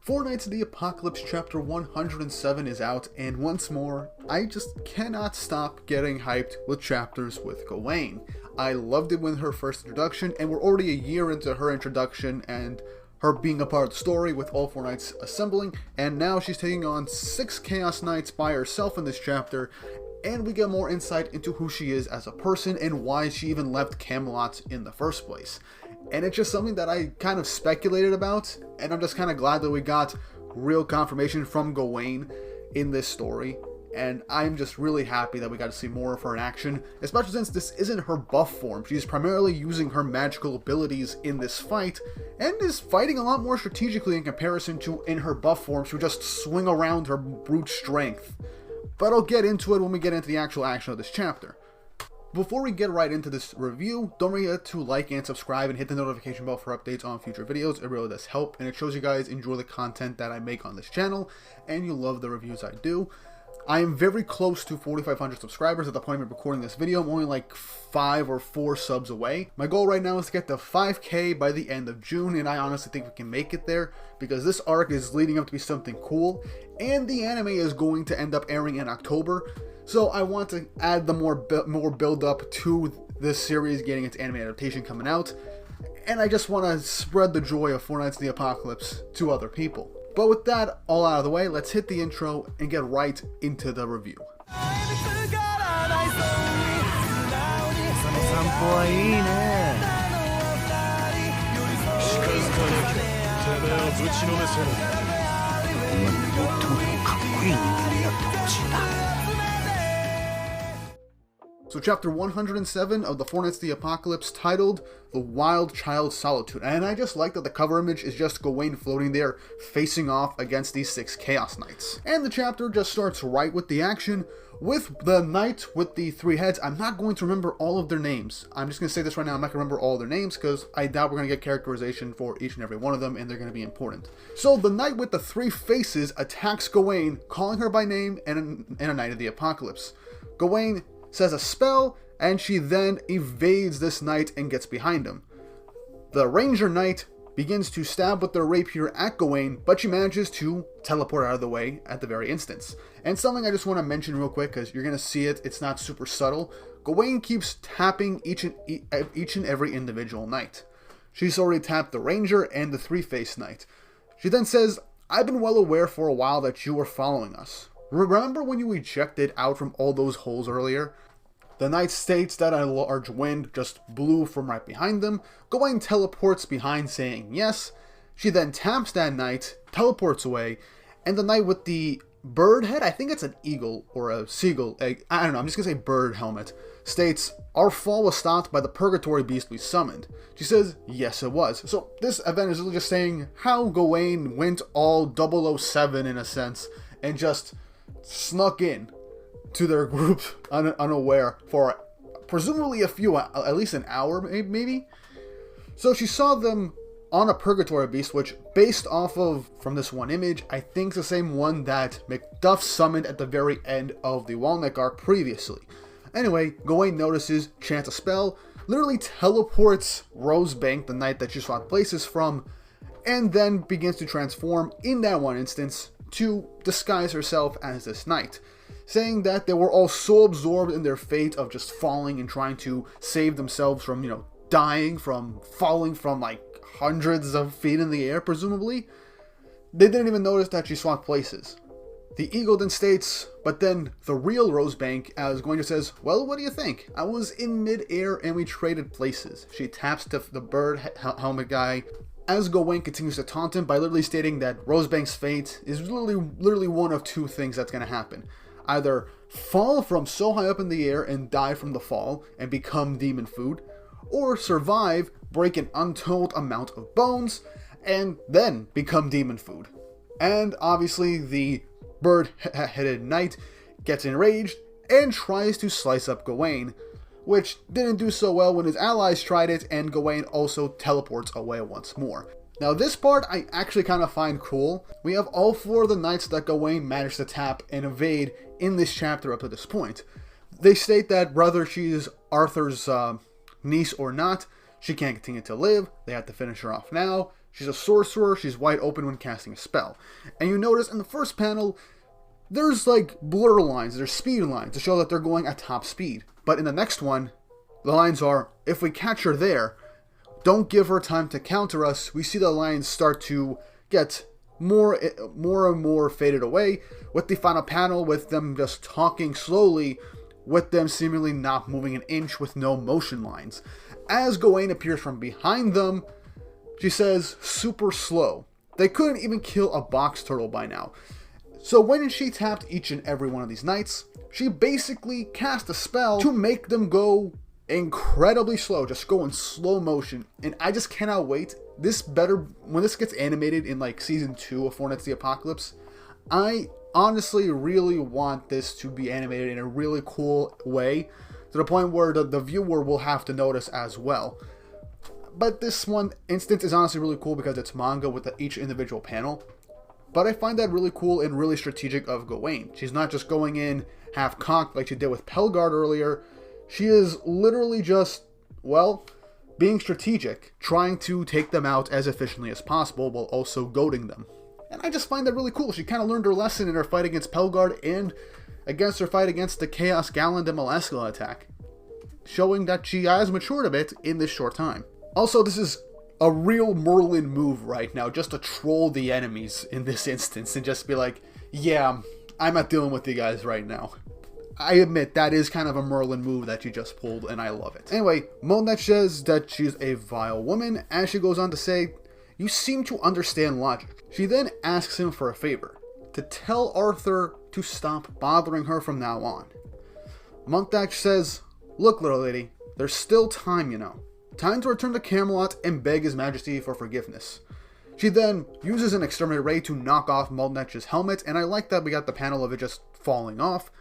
Four Knights of the Apocalypse Chapter 107 is out, and once more, I just cannot stop getting hyped with chapters with Gawain. I loved it with her first introduction, and we're already a year into her introduction and her being a part of the story with all four knights assembling, and now she's taking on 6 Chaos Knights by herself in this chapter, and we get more insight into who she is as a person and why she even left Camelot in the first place. And it's just something that I kind of speculated about, and I'm just kind of glad that we got real confirmation from Gawain in this story. And I'm just really happy that we got to see more of her in action, especially since this isn't her buff form. She's primarily using her magical abilities in this fight, and is fighting a lot more strategically in comparison to in her buff form. She would just swing around her brute strength. But I'll get into it when we get into the actual action of this chapter. Before we get right into this review, don't forget to like and subscribe and hit the notification bell for updates on future videos. It really does help, and it shows you guys enjoy the content that I make on this channel, and you love the reviews I do. I am very close to 4,500 subscribers at the point of recording this video. I'm only like 5 or 4 subs away. My goal right now is to get to 5K by the end of June, and I honestly think we can make it there, because this arc is leading up to be something cool, and the anime is going to end up airing in October. So I want to add the more build up to this series getting its anime adaptation coming out, and I just want to spread the joy of Four Knights of the Apocalypse to other people. But with that all out of the way, let's hit the intro and get right into the review. So chapter 107 of the Four Knights of the Apocalypse, titled The Wild Child Solitude. And I just like that the cover image is just Gawain floating there, facing off against these 6 Chaos Knights. And the chapter just starts right with the action, with the knight with the 3 heads. I'm not going to remember all of their names. I'm just going to say this right now, I'm not going to remember all their names, because I doubt we're going to get characterization for each and every one of them, and they're going to be important. So the knight with the 3 faces attacks Gawain, calling her by name, and a Knight of the Apocalypse. Gawain says a spell, and she then evades this knight and gets behind him. The ranger knight begins to stab with their rapier at Gawain, but she manages to teleport out of the way at the very instance. And something I just want to mention real quick, because you're going to see it, it's not super subtle. Gawain keeps tapping each and every individual knight. She's already tapped the ranger and the 3-faced knight. She then says, "I've been well aware for a while that you were following us. Remember when you ejected out from all those holes earlier?" The knight states that a large wind just blew from right behind them. Gawain teleports behind, saying yes. She then taps that knight, teleports away, and the knight with the bird head, I think it's an eagle or a seagull egg, I don't know, I'm just gonna say bird helmet, states, "Our fall was stopped by the purgatory beast we summoned." She says, yes it was. So this event is really just saying how Gawain went all 007 in a sense, and just snuck in to their group unaware for presumably at least an hour maybe. So she saw them on a purgatory beast, which based off of from this one image, I think the same one that Macduff summoned at the very end of the Walneck arc previously. Anyway, Gawain notices, chants a spell, literally teleports Rosebank, the knight that she swapped places from, and then begins to transform in that one instance to disguise herself as this knight, saying that they were all so absorbed in their fate of just falling and trying to save themselves from, dying from falling from like hundreds of feet in the air, presumably. They didn't even notice that she swapped places. The eagle then states, but then the real Rosebank, as Gawain says, "Well, what do you think? I was in mid-air and we traded places." She taps the bird helmet guy, as Gawain continues to taunt him by literally stating that Rosebank's fate is literally one of 2 things that's going to happen. Either fall from so high up in the air and die from the fall and become demon food, or survive, break an untold amount of bones, and then become demon food. And obviously the bird-headed knight gets enraged and tries to slice up Gawain, which didn't do so well when his allies tried it, and Gawain also teleports away once more. Now this part I actually kind of find cool. We have all 4 of the knights that Gawain managed to tap and evade in this chapter up to this point. They state that whether she's Arthur's niece or not, she can't continue to live. They have to finish her off now. She's a sorcerer, she's wide open when casting a spell. And you notice in the first panel, there's like blur lines, there's speed lines to show that they're going at top speed. But in the next one, the lines are, if we catch her there, don't give her time to counter us. We see the lines start to get more and more faded away, with the final panel with them just talking slowly, with them seemingly not moving an inch with no motion lines. As Gawain appears from behind them, she says, super slow. They couldn't even kill a box turtle by now. So when she tapped each and every one of these knights, she basically cast a spell to make them go incredibly slow, just go in slow motion. And I just cannot wait. When this gets animated in like season 2 of Four Knights of the Apocalypse, I honestly really want this to be animated in a really cool way, to the point where the viewer will have to notice as well. But this one instance is honestly really cool because it's manga with each individual panel. But I find that really cool and really strategic of Gawain. She's not just going in half-cocked like she did with Pelgard earlier. She is literally just, well, being strategic, trying to take them out as efficiently as possible while also goading them. And I just find that really cool. She kind of learned her lesson in her fight against Pelgard and against her fight against the Chaos Galland and Malaskala attack, showing that she has matured a bit in this short time. Also, this is a real Merlin move right now, just to troll the enemies in this instance and just be like, yeah, I'm not dealing with you guys right now. I admit that is kind of a Merlin move that she just pulled, and I love it. Anyway, Molnech says that she's a vile woman, as she goes on to say, you seem to understand logic. She then asks him for a favor, to tell Arthur to stop bothering her from now on. Molnech says, look, little lady, there's still time, you know. Time to return to Camelot and beg His Majesty for forgiveness. She then uses an exterminator ray to knock off Molnech's helmet, and I like that we got the panel of it just falling off.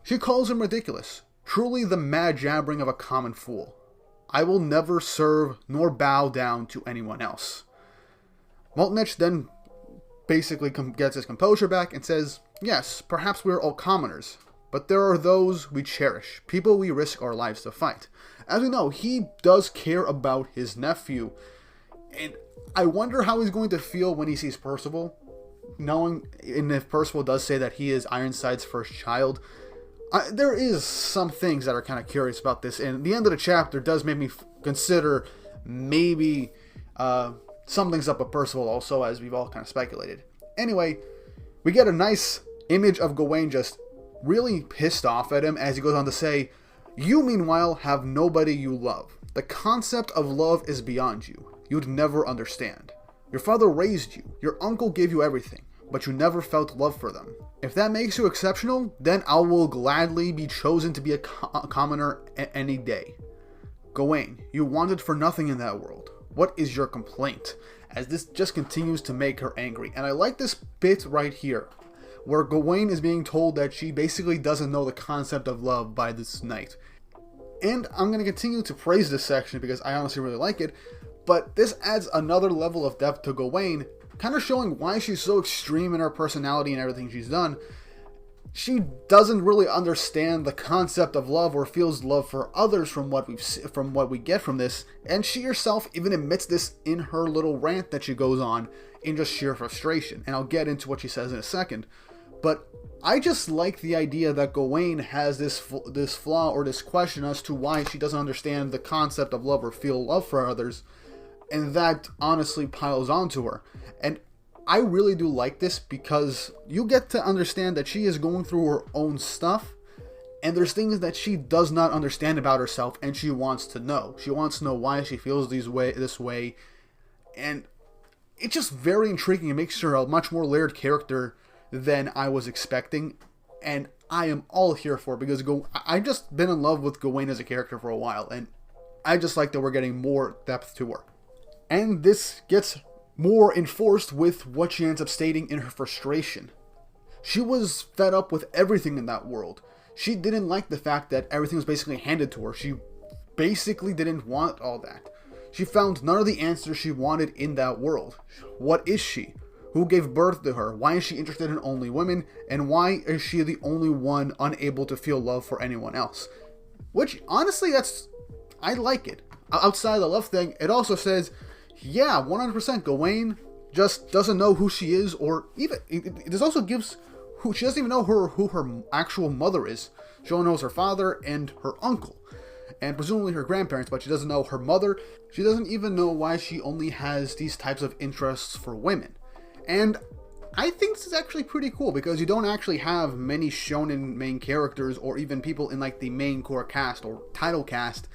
She calls him ridiculous, truly the mad jabbering of a common fool. I will never serve nor bow down to anyone else. Molnech then basically gets his composure back and says, yes, perhaps we're all commoners, but there are those we cherish, people we risk our lives to fight. As we know, he does care about his nephew, and I wonder how he's going to feel when he sees Percival, knowing, and if Percival does say that he is Ironside's first child. There is some things that are kind of curious about this, and the end of the chapter does make me consider maybe something's up with Percival also, as we've all kind of speculated. Anyway, we get a nice image of Gawain just really pissed off at him as he goes on to say, you meanwhile have nobody you love. The concept of love is beyond you. You'd never understand. Your father raised you, your uncle gave you everything, but you never felt love for them. If that makes you exceptional, then I will gladly be chosen to be a commoner any day. Gawain, you wanted for nothing in that world. What is your complaint? As this just continues to make her angry. And I like this bit right here, where Gawain is being told that she basically doesn't know the concept of love by this knight. And I'm going to continue to praise this section because I honestly really like it, but this adds another level of depth to Gawain, kind of showing why she's so extreme in her personality and everything she's done. She doesn't really understand the concept of love or feels love for others from what we get from this, and she herself even admits this in her little rant that she goes on in just sheer frustration, and I'll get into what she says in a second. But I just like the idea that Gawain has this flaw or this question as to why she doesn't understand the concept of love or feel love for others, and that honestly piles onto her. And I really do like this because you get to understand that she is going through her own stuff, and there's things that she does not understand about herself, and she wants to know. She wants to know why she feels this way, and it's just very intriguing. It makes her a much more layered character than I was expecting, and I am all here for it because I've just been in love with Gawain as a character for a while, and I just like that we're getting more depth to her. And this gets more enforced with what she ends up stating in her frustration. She was fed up with everything in that world. She didn't like the fact that everything was basically handed to her. She basically didn't want all that. She found none of the answers she wanted in that world. What is she? Who gave birth to her? Why is she interested in only women? And why is she the only one unable to feel love for anyone else? Which, honestly, I like it. Outside of the love thing, it also says, Yeah, 100%. Gawain just doesn't know who she is, or even this also gives who she doesn't even know who her actual mother is. She only knows her father and her uncle, and presumably her grandparents, but she doesn't know her mother. She doesn't even know why she only has these types of interests for women. And I think this is actually pretty cool, because you don't actually have many shonen main characters, or even people in like the main core cast or title cast,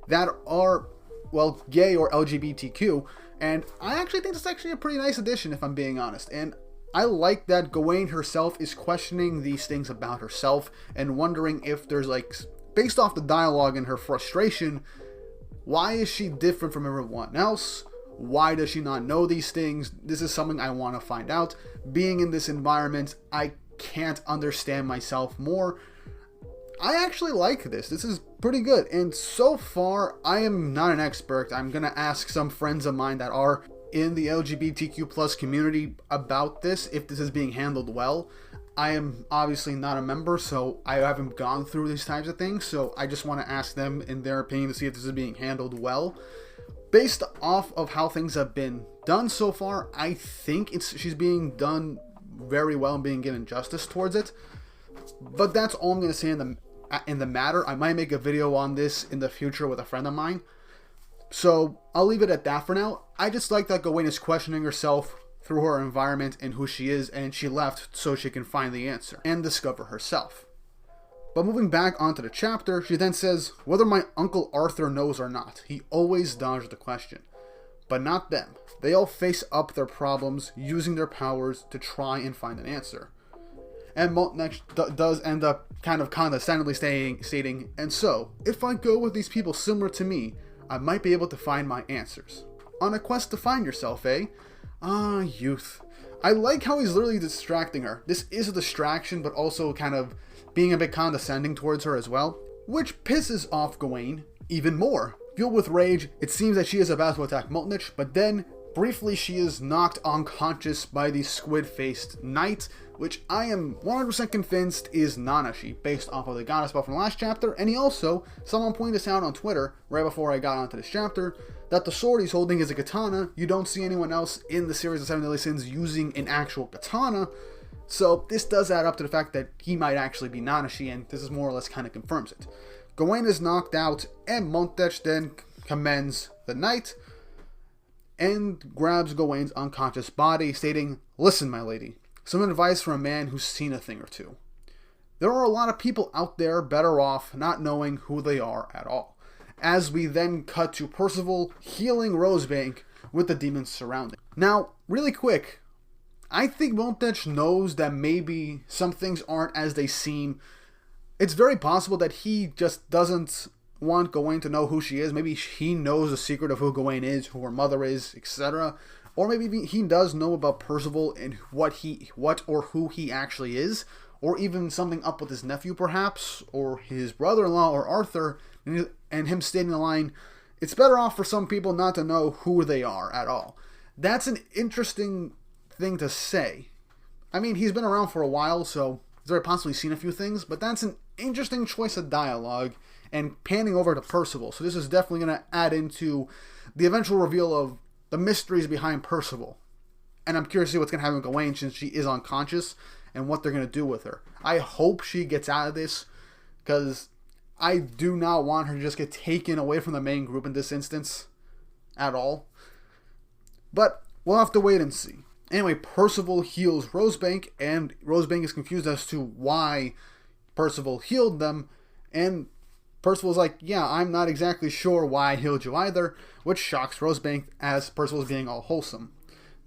that are, well, gay or LGBTQ. And I actually think this is actually a pretty nice addition, if I'm being honest. And I like that Gawain herself is questioning these things about herself and wondering if there's like, based off the dialogue and her frustration, why is she different from everyone else? Why does she not know these things? This is something I want to find out. Being in this environment, I can't understand myself more. I actually like this. This is pretty good. And so far, I am not an expert. I'm going to ask some friends of mine that are in the LGBTQ plus community about this, if this is being handled well. I am obviously not a member, so I haven't gone through these types of things. So I just want to ask them in their opinion to see if this is being handled well. Based off of how things have been done so far, I think she's being done very well and being given justice towards it. But that's all I'm going to say in the matter. I might make a video on this in the future with a friend of mine. So I'll leave it at that for now. I just like that Gawain is questioning herself through her environment and who she is, and she left so she can find the answer and discover herself. But moving back onto the chapter, she then says, whether my Uncle Arthur knows or not, he always dodged the question. But not them. They all face up their problems, using their powers to try and find an answer. And Moltech does end up kind of condescendingly stating, and so, if I go with these people similar to me, I might be able to find my answers. On a quest to find yourself, eh? Ah, youth. I like how he's literally distracting her. This is a distraction, but also kind of being a bit condescending towards her as well, which pisses off Gawain even more. Fueled with rage, it seems that she is about to attack Moltech, but then, briefly, she is knocked unconscious by the squid-faced knight, which I am 100% convinced is Nanashi, based off of the goddess buff from the last chapter. And he also, someone pointed this out on Twitter, right before I got onto this chapter, that the sword he's holding is a katana. You don't see anyone else in the series of Seven Deadly Sins using an actual katana. So this does add up to the fact that he might actually be Nanashi, and this is more or less kind of confirms it. Gawain is knocked out, and Moltech then commends the knight, and grabs Gawain's unconscious body, stating, listen, my lady, some advice from a man who's seen a thing or two. There are a lot of people out there better off not knowing who they are at all. As we then cut to Percival healing Rosebank with the demons surrounding. Now, really quick, I think Moltech knows that maybe some things aren't as they seem. It's very possible that he just doesn't want Gawain to know who she is. Maybe he knows the secret of who Gawain is, who her mother is, etc. Or maybe he does know about Percival and what or who he actually is, or even something up with his nephew perhaps, or his brother-in-law or Arthur, and him stating the line, it's better off for some people not to know who they are at all. That's an interesting thing to say. I mean, he's been around for a while, so he's very possibly seen a few things, but that's an interesting choice of dialogue, and panning over to Percival. So this is definitely going to add into the eventual reveal of the mysteries behind Percival. And I'm curious to see what's going to happen with Gawain since she is unconscious and what they're going to do with her. I hope she gets out of this, because I do not want her to just get taken away from the main group in this instance at all. But we'll have to wait and see. Anyway, Percival heals Rosebank, and Rosebank is confused as to why Percival healed them, and Percival's like, yeah, I'm not exactly sure why I healed you either, which shocks Rosebank as Percival's being all wholesome.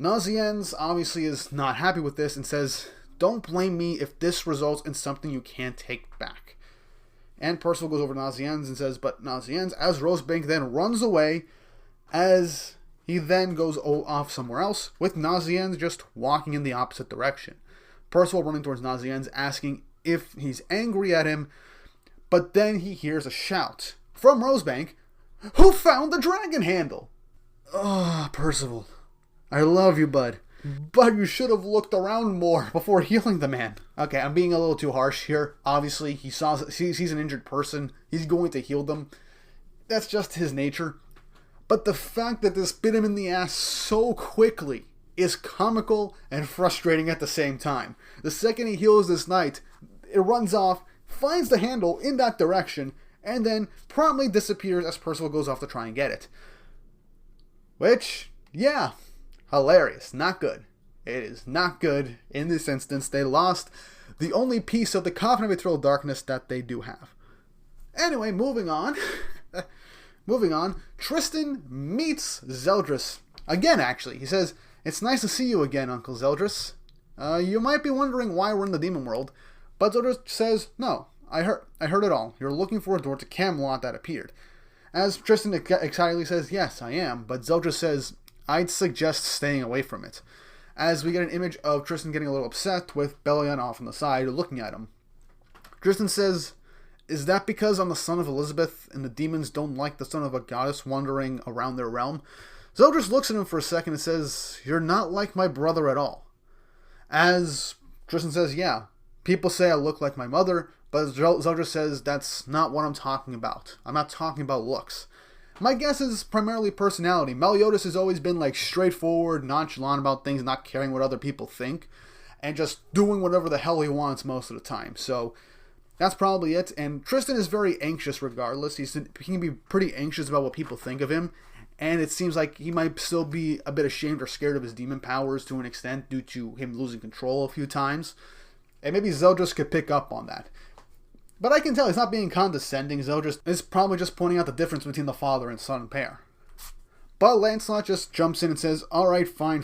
Nazienz obviously is not happy with this and says, don't blame me if this results in something you can't take back. And Percival goes over to Nazienz and says, but Nazienz, as Rosebank then runs away, as he then goes off somewhere else, with Nazienz just walking in the opposite direction. Percival running towards Nazienz, asking if he's angry at him, but then he hears a shout from Rosebank, who found the dragon handle? Oh, Percival, I love you, bud, but you should have looked around more before healing the man. Okay, I'm being a little too harsh here. Obviously, he sees an injured person. He's going to heal them. That's just his nature. But the fact that this bit him in the ass so quickly is comical and frustrating at the same time. The second he heals this knight, it runs off, finds the handle in that direction, and then promptly disappears as Percival goes off to try and get it. Which, yeah, hilarious. Not good. It is not good. In this instance, they lost the only piece of the Covenant of Eternal Darkness that they do have. Anyway, moving on. Tristan meets Zeldris. Again, actually. He says, "It's nice to see you again, Uncle Zeldris. You might be wondering why we're in the demon world." But Zeldris says, "No, I heard it all. You're looking for a door to Camelot that appeared." As Tristan excitedly says, "Yes, I am." But Zeldris says, "I'd suggest staying away from it." As we get an image of Tristan getting a little upset with Belian off on the side looking at him. Tristan says, "Is that because I'm the son of Elizabeth and the demons don't like the son of a goddess wandering around their realm?" Zeldris looks at him for a second and says, "You're not like my brother at all." As Tristan says, "Yeah, people say I look like my mother," but Zeldris says, "That's not what I'm talking about. I'm not talking about looks. My guess is primarily personality. Meliodas has always been like straightforward, nonchalant about things, not caring what other people think, and just doing whatever the hell he wants most of the time. So that's probably it." And Tristan is very anxious regardless. He can be pretty anxious about what people think of him, and it seems like he might still be a bit ashamed or scared of his demon powers to an extent due to him losing control a few times. And maybe Zeldris could pick up on that. But I can tell he's not being condescending. Zeldris is probably just pointing out the difference between the father and son pair. But Lancelot just jumps in and says, "Alright, fine.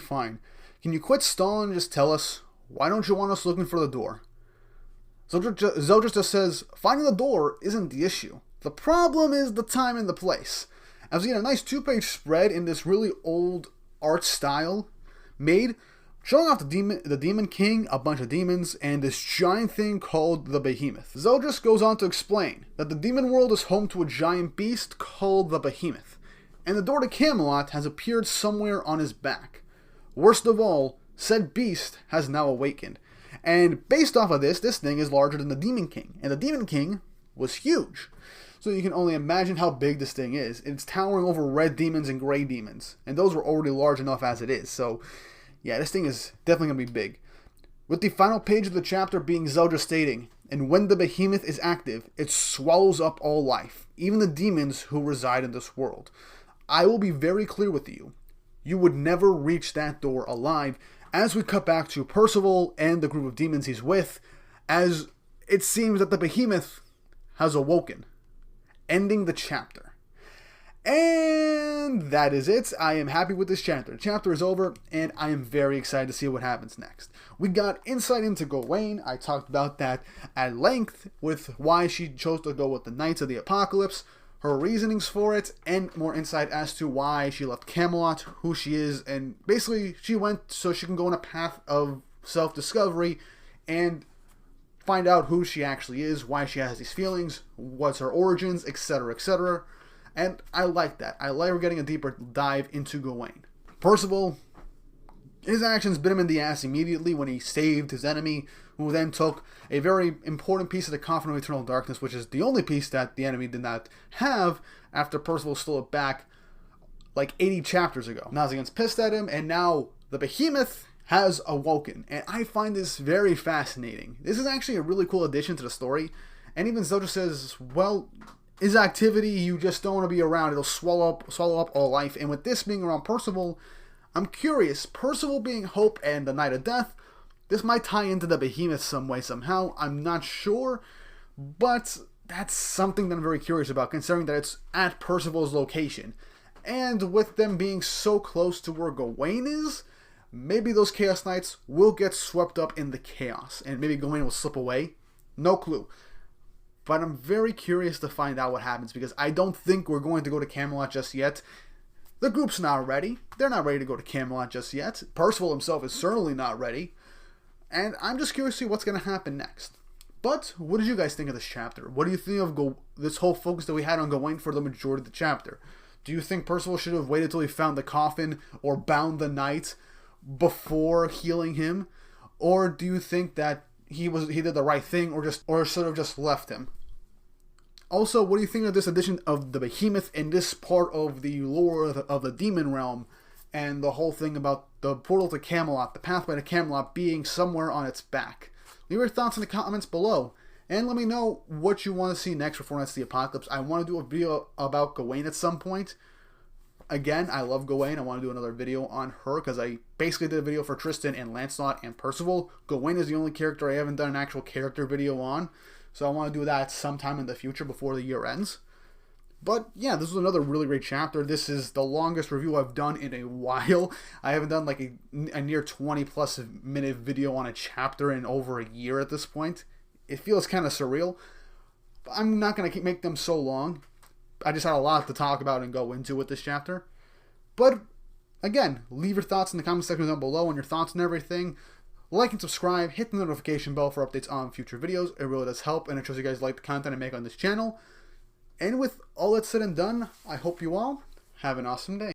Can you quit stalling and just tell us, why don't you want us looking for the door?" Zeldris just says, "Finding the door isn't the issue. The problem is the time and the place." As we get a nice 2-page spread in this really old art style made, showing off the Demon King, a bunch of demons, and this giant thing called the Behemoth. Zeldris goes on to explain that the demon world is home to a giant beast called the Behemoth, and the door to Camelot has appeared somewhere on his back. Worst of all, said beast has now awakened. And based off of this thing is larger than the Demon King, and the Demon King was huge. So you can only imagine how big this thing is. It's towering over red demons and gray demons, and those were already large enough as it is, so yeah, this thing is definitely going to be big. With the final page of the chapter being Zeldris stating, "And when the Behemoth is active, it swallows up all life, even the demons who reside in this world. I will be very clear with you. You would never reach that door alive," as we cut back to Percival and the group of demons he's with, as it seems that the Behemoth has awoken, ending the chapter. And that is it. I am happy with this chapter. The chapter is over, and I am very excited to see what happens next. We got insight into Gawain. I talked about that at length with why she chose to go with the Knights of the Apocalypse, her reasonings for it, and more insight as to why she left Camelot, who she is, and basically she went so she can go on a path of self-discovery and find out who she actually is, why she has these feelings, what's her origins, etc., etc. And I like that. I like we're getting a deeper dive into Gawain. Percival, his actions bit him in the ass immediately when he saved his enemy, who then took a very important piece of the Covenant of Eternal Darkness, which is the only piece that the enemy did not have after Percival stole it back like 80 chapters ago. Nazagans pissed at him, and now the Behemoth has awoken. And I find this very fascinating. This is actually a really cool addition to the story. And even Zeldris says, well, his activity, you just don't want to be around. It'll swallow up all life. And with this being around Percival, I'm curious. Percival being Hope and the Knight of Death, this might tie into the Behemoth some way, somehow. I'm not sure. But that's something that I'm very curious about, considering that it's at Percival's location. And with them being so close to where Gawain is, maybe those Chaos Knights will get swept up in the chaos. And maybe Gawain will slip away. No clue. But I'm very curious to find out what happens, because I don't think we're going to go to Camelot just yet. The group's not ready. They're not ready to go to Camelot just yet. Percival himself is certainly not ready. And I'm just curious to see what's going to happen next. But what did you guys think of this chapter? What do you think of this whole focus that we had on Gawain for the majority of the chapter? Do you think Percival should have waited till he found the coffin or bound the knight before healing him? Or do you think that he did the right thing, or sort of just left him? Also, what do you think of this addition of the Behemoth in this part of the lore of the Demon Realm, and the whole thing about the portal to Camelot, the pathway to Camelot being somewhere on its back? Leave your thoughts in the comments below, and let me know what you want to see next for Four Knights of the Apocalypse. I want to do a video about Gawain at some point. Again, I love Gawain. I want to do another video on her, because I basically did a video for Tristan and Lancelot and Percival. Gawain is the only character I haven't done an actual character video on, so I want to do that sometime in the future before the year ends. But yeah, this was another really great chapter. This is the longest review I've done in a while. I haven't done like a near 20 plus minute video on a chapter in over a year at this point. It feels kind of surreal. But I'm not going to make them so long. I just had a lot to talk about and go into with this chapter. But again, leave your thoughts in the comment section down below on your thoughts and everything. Like and subscribe, hit the notification bell for updates on future videos. It really does help, and it shows you guys like the content I make on this channel. And with all that said and done, I hope you all have an awesome day.